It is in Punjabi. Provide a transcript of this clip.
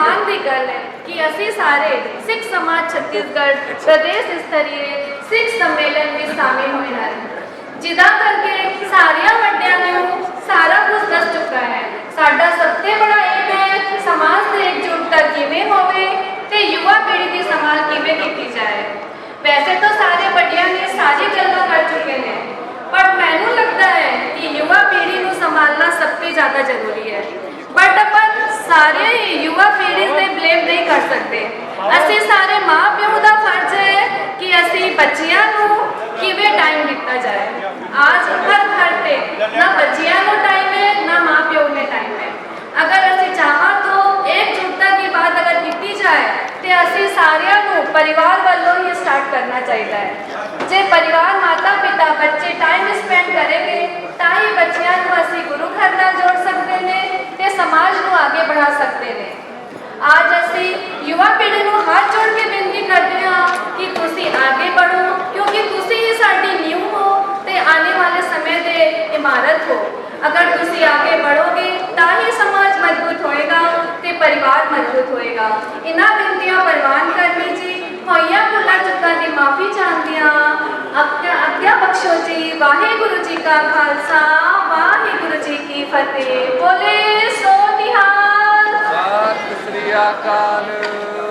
ਮਾਣ ਦੀ ਗੱਲ ਹੈ ਕਿ ਅਸੀਂ ਸਾਰੇ ਸਿੱਖ ਸਮਾਜ ਛੱਤੀਸਗੜ੍ਹ ਪ੍ਰਦੇਸ਼ ਸਤਰੀਏ ਸਿੱਖ ਸੰਮੇਲਨ ਵਿੱਚ ਸ਼ਾਮਿਲ ਹੋਏ ਹਨ, ਜਿਹਦਾ ਕਰਕੇ ਸਾਰਿਆਂ ਵੱਡਿਆਂ ਨੂੰ ਸਾਰਾ ਕੁਝ ਦੱਸ ਚੁੱਕਾ ਹੈ। ਸਾਡਾ ਸਭ ਤੋਂ ਬੜਾ ਏਮ ਹੈ ਸਮਾਜ ਦੀ ਇਕਜੁੱਟਤਾ ਕਿਵੇਂ ਹੋਵੇ ਤੇ ਯੁਵਾ ਪੀੜ੍ਹੀ ਦੀ ਸੰਭਾਲ ਕਿਵੇਂ ਕੀਤੀ ਜਾਏ। ਵੈਸੇ ਤਾਂ ਸਾਰੇ ਵੱਡਿਆਂ ਨੇ ਸਾਰੀ ਗੱਲਾਂ ਕਰ ਚੁੱਕੇ ਨੇ, ਪਰ ਮੈਨੂੰ ਲੱਗਦਾ ਹੈ ਕਿ ਯੁਵਾ ਪੀੜ੍ਹੀ ਨੂੰ ਸੰਭਾਲਣਾ ਸਭ ਤੋਂ ਜ਼ਿਆਦਾ ਜ਼ਰੂਰੀ ਹੈ। ਬਟ ਆਪਾਂ ਸਾਰੇ ਹੀ ਯੁਵਾ ਪੀੜ੍ਹੀ ਤੇ ਬਲੇਮ ਨਹੀਂ ਕਰ ਸਕਦੇ। ਅਸੀਂ ਸਾਰੇ ਮਾਂ ਪਿਓ ਦਾ ਫਰਜ਼ ਹੈ ਕਿ ਅਸੀਂ ਬੱਚਿਆਂ ਨੂੰ ਕਿਵੇਂ ਟਾਈਮ ਦਿੱਤਾ ਜਾਏ। आज हर घर पे ना बच्चियां को टाइम है ना माँ प्यो में टाइम है। अगर ਅਸੀਂ ਚਾਹਾਂ तो एकजुटता की बात अगर की जाए तो ਅਸੀਂ ਸਾਰਿਆਂ ਨੂੰ परिवार वालों ही स्टार्ट करना चाहिए है। जे परिवार माता पिता बच्चे टाइम स्पेंड करेंगे ਤਾਂ ਹੀ ਬੱਚਿਆਂ ਨੂੰ ਅਸੀਂ ਗੁਰੂ ਘਰ ਨਾਲ ਜੋੜ ਸਕਦੇ ਨੇ ਤੇ ਸਮਾਜ ਨੂੰ ਅੱਗੇ बढ़ा सकते ਨੇ। आज ਅਸੀਂ युवा पीढ़ी ਨੂੰ ਹੱਥ ਜੋੜ ਕੇ ਬੇਨਤੀ ਕਰਦੇ ਹਾਂ ਕਿ ਤੁਸੀਂ ਅੱਗੇ बढ़ो, क्योंकि ਤੁਸੀਂ ਹੀ ਸਾਡੀ ਨੀਂਹ ਹੋ ਤੇ आने वाले समय ਦੇ इमारत हो। अगर ਤੁਸੀਂ आगे बढ़ोगे ਤਾਂ ਹੀ ਸਮਾਜ ਮਜ਼ਬੂਤ ਹੋਏਗਾ ਤੇ ਪਰਿਵਾਰ ਮਜ਼ਬੂਤ ਹੋਏਗਾ। ਇਹਨਾਂ ਬੇਨਤੀਆਂ ਪ੍ਰਵਾਨ ਕਰਨੀ ਜੀ, ਹੋਈਆਂ ਭੁੱਲਾਂ ਚੁੱਕਾਂ ਦੀ ਮਾਫੀ ਚਾਹੁੰਦੀਆਂ। ਆਗਿਆ ਬਖਸ਼ੋ ਜੀ। ਵਾਹਿਗੁਰੂ ਜੀ ਕਾ ਖਾਲਸਾ, ਵਾਹਿਗੁਰੂ ਜੀ ਕੀ ਫਤਿਹ। ਬੋਲੇ ਸੋ ਨਿਹਾਲ। ਸਤਿ ਸ੍ਰੀ ਅਕਾਲ।